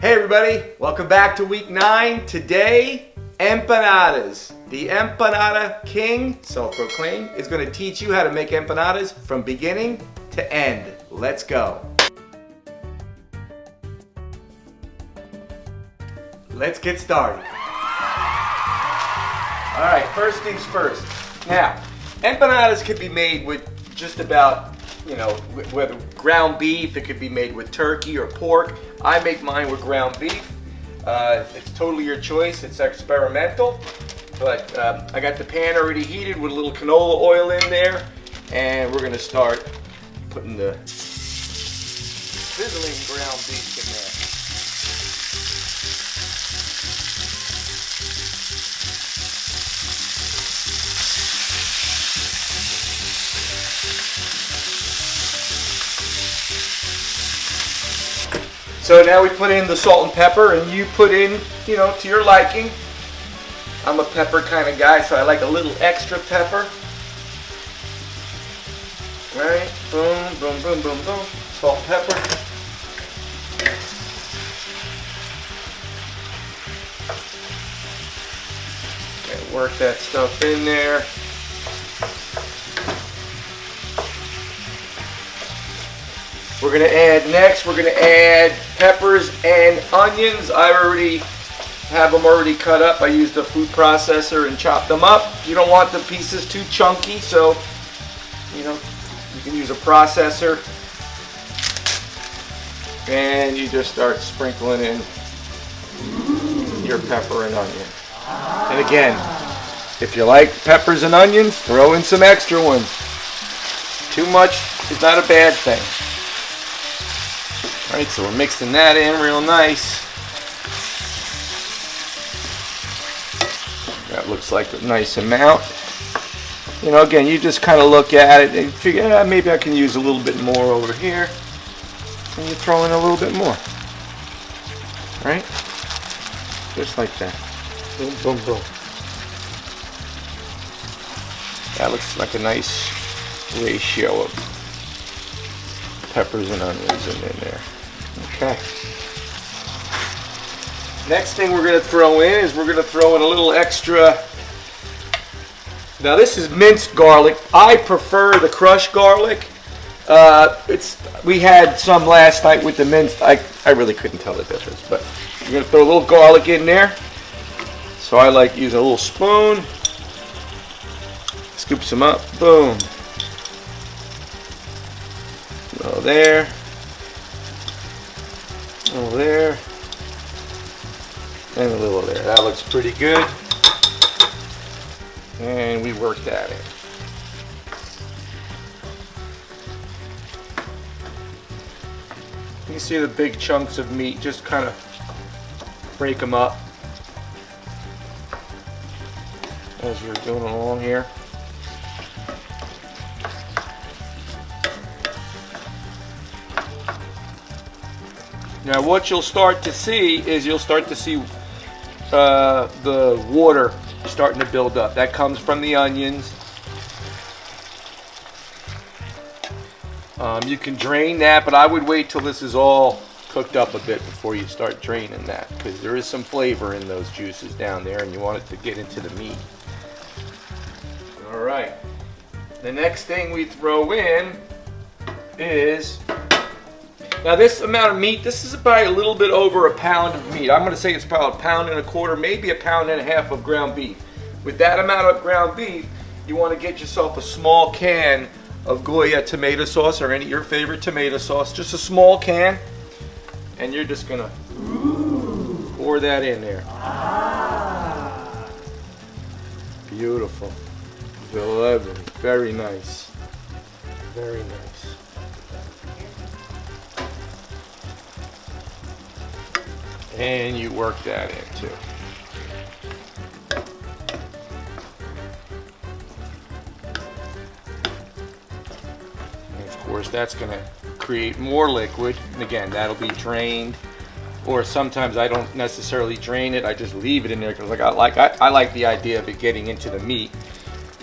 Hey everybody, welcome back to week 9. Today, empanadas. The empanada king, self-proclaimed, is going to teach you how to make empanadas from beginning to end. Let's go. Let's get started. Alright, first things first. Now, empanadas could be made with just about, whether ground beef, it could be made with turkey or pork. I make mine with ground beef. It's totally your choice. It's experimental. But I got the pan already heated with a little canola oil in there. And we're going to start putting the sizzling ground beef in there. So now we put in the salt and pepper, and you put in, to your liking. I'm a pepper kind of guy, so I like a little extra pepper. Right? Boom, boom, boom, boom, boom. Salt and pepper. And work that stuff in there. We're going to add peppers and onions. I already have them already cut up. I used a food processor and chopped them up. You don't want the pieces too chunky, so you can use a processor. And you just start sprinkling in your pepper and onion. And again, if you like peppers and onions, throw in some extra ones. Too much is not a bad thing. Alright, so we're mixing that in real nice. That looks like a nice amount. Again, you just kind of look at it and figure, maybe I can use a little bit more over here. And you throw in a little bit more. Right? Just like that. Boom, boom, boom. That looks like a nice ratio of peppers and onions in there. Okay. Next thing we're going to throw in is we're going to throw in a little extra. Now this is minced garlic. I prefer the crushed garlic. We had some last night with the minced. I really couldn't tell the difference, but we're going to throw a little garlic in there. So I like using a little spoon. Scoop some up. Boom. Go there. Over there. And a little there. That looks pretty good. And we work that in. You see the big chunks of meat, just kind of break them up as we're doing along here. Now what you'll start to see is the water starting to build up. That comes from the onions. You can drain that, but I would wait till this is all cooked up a bit before you start draining that, because there is some flavor in those juices down there and you want it to get into the meat. Alright. The next thing we throw in is, now this amount of meat, this is about a little bit over a pound of meat. I'm going to say it's about 1.25 pounds, maybe 1.5 pounds of ground beef. With that amount of ground beef, you want to get yourself a small can of Goya tomato sauce or your favorite tomato sauce. Just a small can. And you're just going to pour that in there. Beautiful. Very nice. Very nice. And you work that in too. And of course that's going to create more liquid. And again, that'll be drained. Or sometimes I don't necessarily drain it. I just leave it in there because I like the idea of it getting into the meat.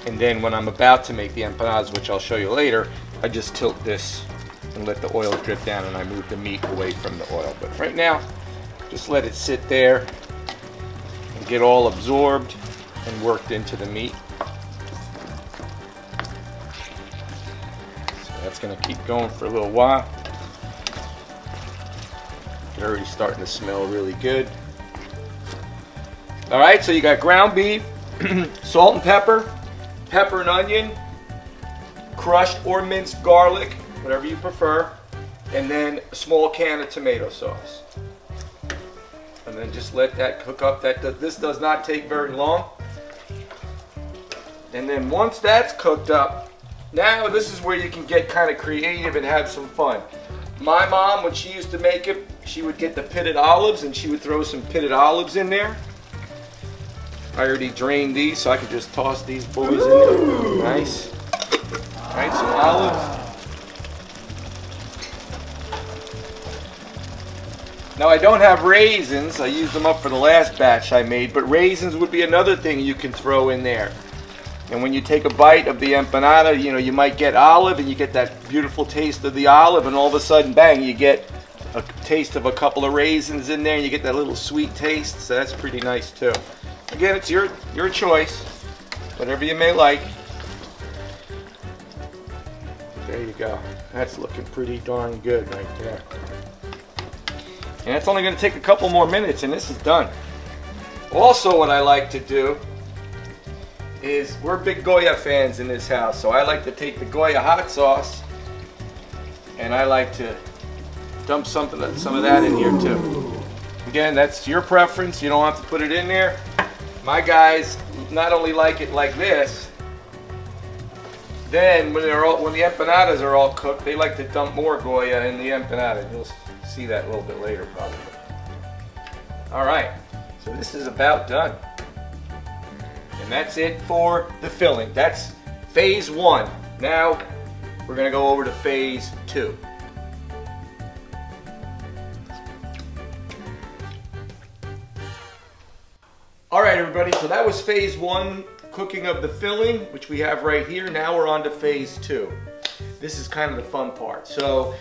And then when I'm about to make the empanadas, which I'll show you later, I just tilt this and let the oil drip down and I move the meat away from the oil. But right now, Just let it sit there and get all absorbed and worked into the meat. So that's going to keep going for a little while. It's already starting to smell really good. All right, so you got ground beef, salt and pepper and onion, crushed or minced garlic, whatever you prefer, and then a small can of tomato sauce. And then just let that cook up. This does not take very long. And then once that's cooked up, now this is where you can get kind of creative and have some fun. My mom, when she used to make it, she would get the pitted olives and she would throw some pitted olives in there. I already drained these, so I could just toss these boys in there. Nice. All right, some olives. Now I don't have raisins. I used them up for the last batch I made, but raisins would be another thing you can throw in there. And when you take a bite of the empanada, you know, you might get olive and you get that beautiful taste of the olive, and all of a sudden, bang, you get a taste of a couple of raisins in there and you get that little sweet taste, so that's pretty nice too. Again, it's your choice, whatever you may like. There you go. That's looking pretty darn good right there. And it's only going to take a couple more minutes and this is done. Also, what I like to do is, we're big Goya fans in this house, so I like to take the Goya hot sauce and I like to dump some of that in here too. Again, that's your preference. You don't have to put it in there. My guys not only like it like this, then when the empanadas are all cooked, they like to dump more Goya in the empanada. You'll see that a little bit later probably. All right, so this is about done. And that's it for the filling. That's phase 1. Now we're gonna go over to phase 2. All right, everybody, so that was phase 1, cooking of the filling, which we have right here. Now we're on to phase 2. This is kind of the fun part. So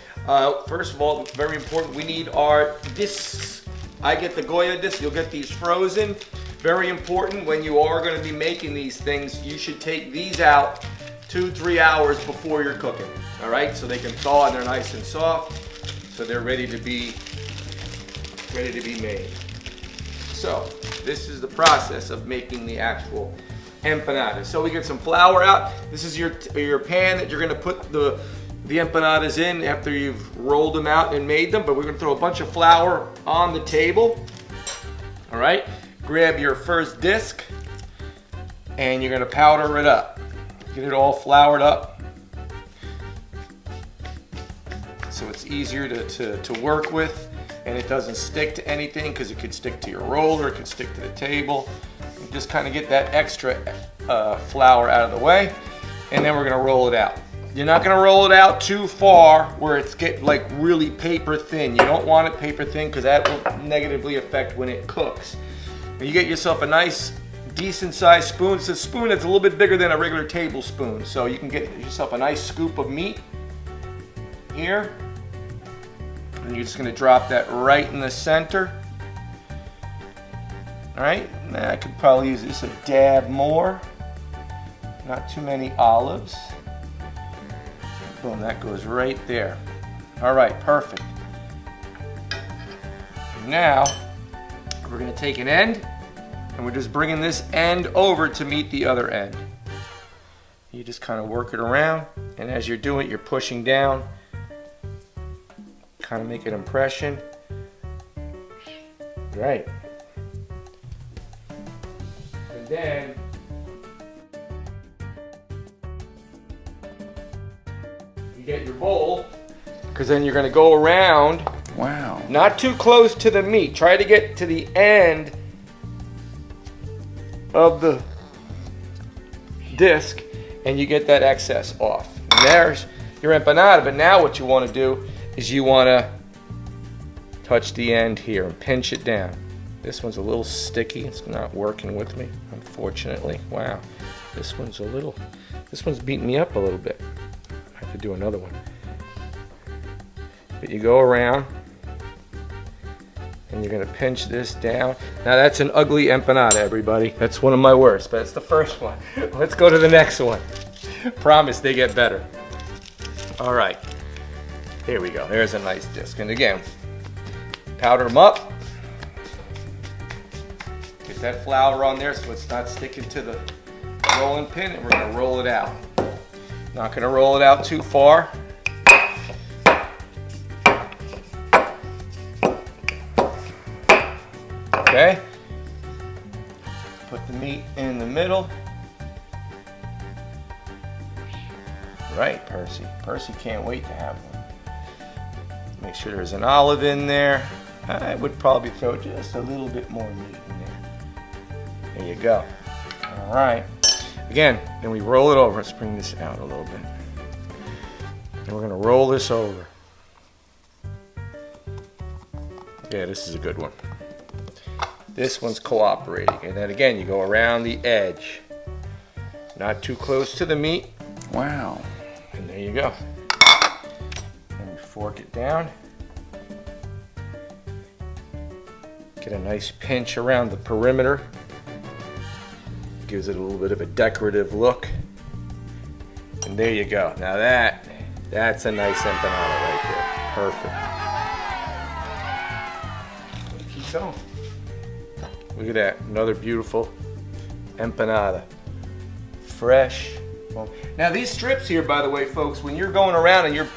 first of all, very important, we need our discs. I get the Goya discs, you'll get these frozen. Very important, when you are going to be making these things, you should take these out 2-3 hours before you're cooking. All right, so they can thaw and they're nice and soft, so they're ready to be made. So this is the process of making the actual empanadas. So we get some flour out. This is your pan that you're going to put the empanadas in after you've rolled them out and made them. But we're going to throw a bunch of flour on the table. All right. Grab your first disc and you're going to powder it up. Get it all floured up so it's easier to work with. And it doesn't stick to anything, because it could stick to your roller, it could stick to the table. You just kind of get that extra flour out of the way, and then we're going to roll it out. You're not going to roll it out too far where it's get like really paper thin. You don't want it paper thin because that will negatively affect when it cooks. And you get yourself a nice decent sized spoon. It's a spoon that's a little bit bigger than a regular tablespoon, so you can get yourself a nice scoop of meat here. And you're just going to drop that right in the center. All right, now I could probably use this a dab more. Not too many olives. Boom, that goes right there. All right, perfect. Now, we're going to take an end, and we're just bringing this end over to meet the other end. You just kind of work it around, and as you're doing it, you're pushing down. Kind of make an impression. Right. And then you get your bowl, because then you're going to go around. Wow. Not too close to the meat. Try to get to the end of the disc and you get that excess off. And there's your empanada, but now what you want to do is you want to touch the end here and pinch it down. This one's a little sticky. It's not working with me, unfortunately. Wow. This one's beating me up a little bit. I have to do another one. But you go around And you're gonna pinch this down. Now that's an ugly empanada, everybody. That's one of my worst, but it's the first one. Let's go to the next one. Promise they get better. All right, here we go. There's a nice disc. And again, powder them up. Get that flour on there so it's not sticking to the rolling pin, and we're gonna roll it out. Not gonna roll it out too far. Okay, put the meat in the middle. Right, Percy. Percy can't wait to have one. Make sure there's an olive in there. I would probably throw just a little bit more meat in there. There you go. All right. Again, then we roll it over. Let's bring this out a little bit. And we're gonna roll this over. Yeah, this is a good one. This one's cooperating. And then again, you go around the edge. Not too close to the meat. Wow. And there you go. And we fork it down. Get a nice pinch around the perimeter. Gives it a little bit of a decorative look. And there you go. Now that's a nice empanada right there. Perfect. Keep going. Look at that, another beautiful empanada. Fresh. Now these strips here, by the way, folks, when you're going around and you're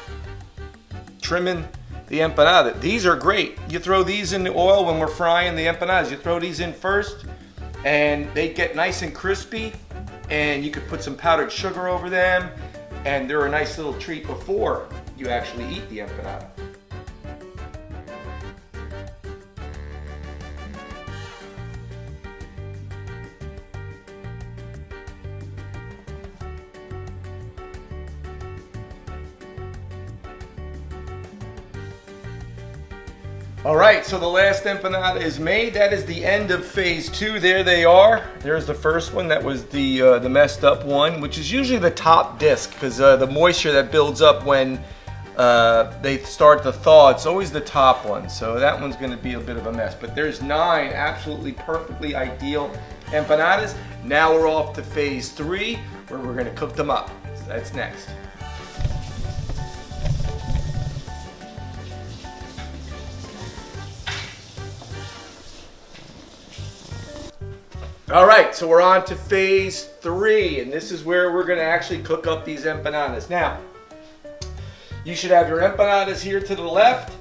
trimming the empanada, these are great. You throw these in the oil when we're frying the empanadas. You throw these in first and they get nice and crispy, and you could put some powdered sugar over them, and they're a nice little treat before you actually eat the empanada. All right, so the last empanada is made. That is the end of phase 2. There they are. There's the first one. That was the messed up one, which is usually the top disc, because the moisture that builds up when they start to thaw, it's always the top one. So that one's gonna be a bit of a mess. But there's 9 absolutely perfectly ideal empanadas. Now we're off to phase 3, where we're gonna cook them up. So that's next. All right, so we're on to phase 3, and this is where we're gonna actually cook up these empanadas. Now, you should have your empanadas here to the left.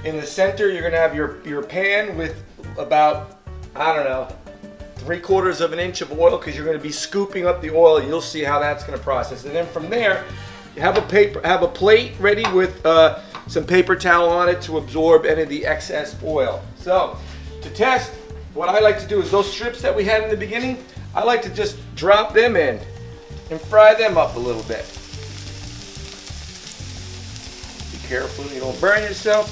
In the center, you're gonna have your pan with about, I don't know, 3/4 of an inch of oil, because you're gonna be scooping up the oil. You'll see how that's gonna process. And then from there, you have a plate ready with some paper towel on it to absorb any of the excess oil. So, to test, what I like to do is those strips that we had in the beginning, I like to just drop them in and fry them up a little bit. Be careful you don't burn yourself.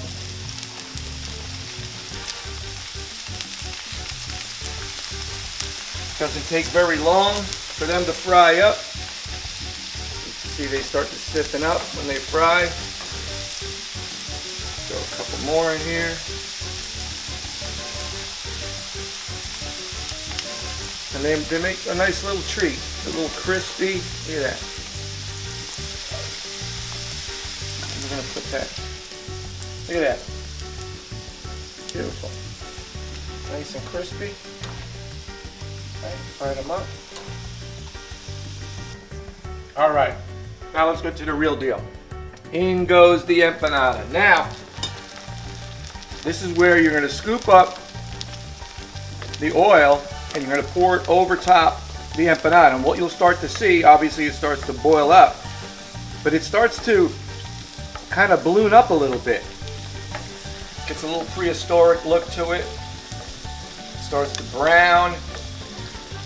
Doesn't take very long for them to fry up. You can see they start to stiffen up when they fry. Throw a couple more in here. And they make a nice little treat. A little crispy. Look at that. I'm going to put that. Look at that. Beautiful. Nice and crispy. Right, fry them up. Alright. Now let's get to the real deal. In goes the empanada. Now, this is where you're going to scoop up the oil, and you're going to pour it over top the empanada. And what you'll start to see, obviously it starts to boil up, but it starts to kind of balloon up a little bit. Gets a little prehistoric look to it. Starts to brown.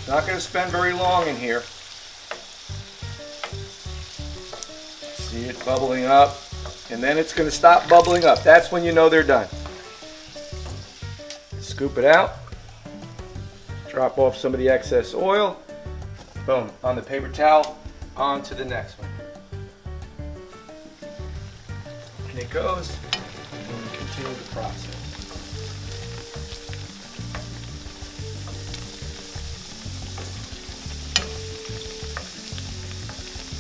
Not going to spend very long in here. See it bubbling up, and then it's going to stop bubbling up. That's when you know they're done. Scoop it out. Drop off some of the excess oil. Boom, on the paper towel, on to the next one. And it goes, and we continue the process.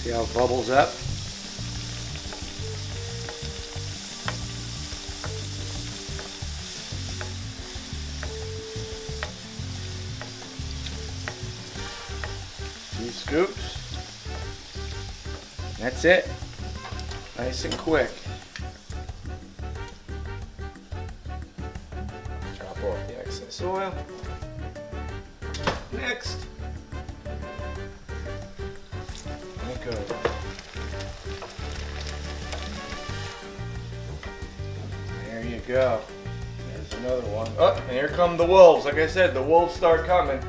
See how it bubbles up? Scoops. That's it. Nice and quick. Drop off the excess oil. Next. There it goes. There you go. There's another one. Oh, and here come the wolves. Like I said, the wolves start coming.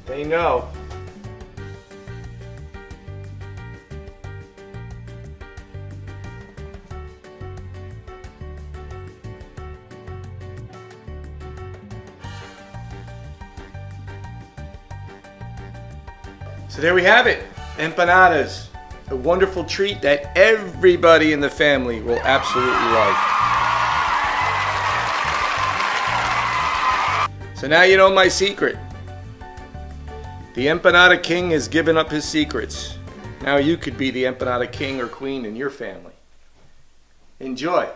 They know. So there we have it, empanadas, a wonderful treat that everybody in the family will absolutely like. So now you know my secret. The Empanada King has given up his secrets. Now you could be the Empanada King or Queen in your family. Enjoy.